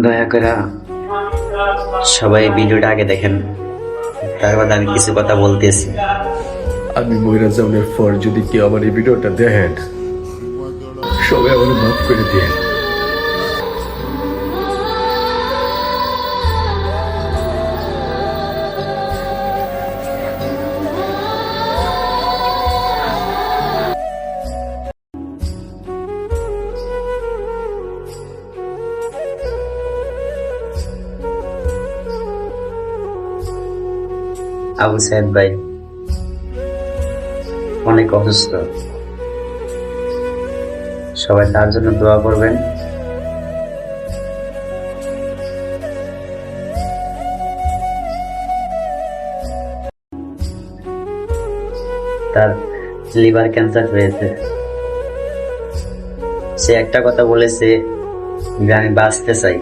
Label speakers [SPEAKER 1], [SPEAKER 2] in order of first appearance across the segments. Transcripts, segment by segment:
[SPEAKER 1] দয়া করে সবাই ভিডিওটা আগে দেখেন, তারপর আমি কিছু কথা বলতেছি।
[SPEAKER 2] আমি মইরা যাওয়ার পর যদি কেউ আমার এই ভিডিওটা দেখেন, সবাই আমার মাফ করে দিয়ে।
[SPEAKER 1] আবু সাহেদ ভাই অনেক অসুস্থ, সবাই তার জন্য দোয়া করবেন। তার লিভার ক্যান্সার হয়েছে। সে একটা কথা বলেছে যে আমি বাঁচতে চাই।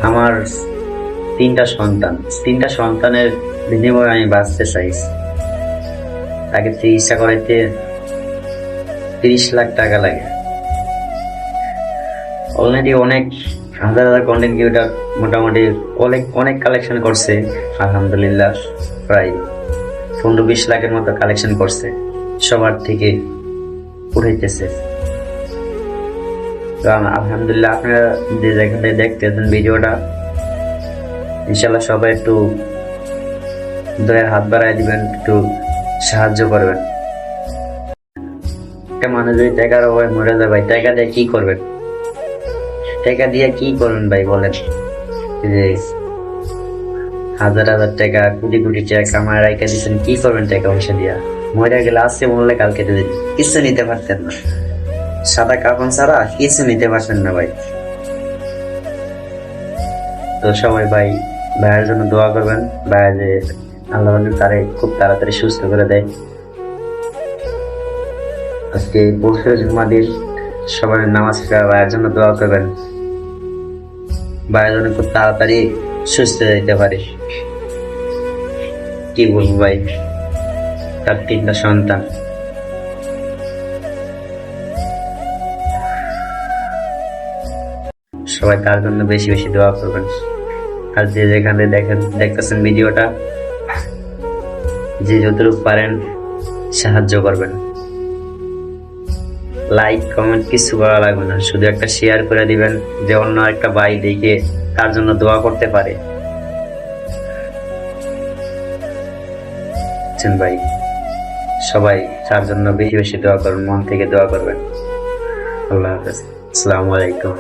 [SPEAKER 1] আমার তিনটা সন্তানের বিনিময়ে আমি বাঁচতে চাই। তাকে চিকিৎসা করাইতে 30 লাখ টাকা লাগে। অলরেডি অনেক হাজার কন্টেন্ট ক্রিয়েটর মোটামুটি অনেক কালেকশন করছে, আলহামদুলিল্লাহ প্রায় 15-20 লাখের মতো কালেকশন করছে, সবার থেকে উঠাইতেছে। তো আলহামদুলিল্লাহ আপনারা যে যেখান থেকে দেখতেছেন ভিডিওটা, ইনশাল্লাহ সবাই একটু দয়ার হাত বাড়াই দিবেন, একটু সাহায্য করবেন। একটা মানুষ যদি টাকার অভাবে মরে যায় ভাই, টাকা দিয়ে কি করবেন? টাকা দিয়ে কি করবেন ভাই বলেন? যে হাজার টাকা, কোটি টাকা কামায় রাখা দিচ্ছেন, কি করবেন টাকা পয়সা দিয়া? মরে গেলে আসছে বললে কালকে কিছু নিতে পারতেন না, সাদা কাপড় ছাড়া কিছু নিতে পারছেন না ভাই। তো সবাই ভাইয়ের জন্য দোয়া করবেন, ভাইয়া যে আল্লাহ তারে খুব তাড়াতাড়ি সুস্থ করে দেয়। আজকে পরশু জুম্মার, সবাই নামাজ ভাইয়ের জন্য দোয়া করবেন, ভাইয়ের জন্য খুব তাড়াতাড়ি সুস্থ হয়ে যেতে পারে। কি বলবো ভাই, তার 3টা সন্তান, সবাই তার জন্য বেশি বেশি দোয়া করবেন। আর যে যেখানে দেখতেছেন ভিডিওটা, যে যতটুকু পারেন সাহায্য করবেন। লাইক কমেন্ট কিছু করা লাগবে না, শুধু একটা শেয়ার করে দিবেন, যে অন্য একটা ভাই দেখে তার জন্য দোয়া করতে পারে। ভাই সবাই তার জন্য বেশি বেশি দোয়া করবেন, মন থেকে দোয়া করবেন। আল্লাহ হাফেজ, আসসালামু আলাইকুম।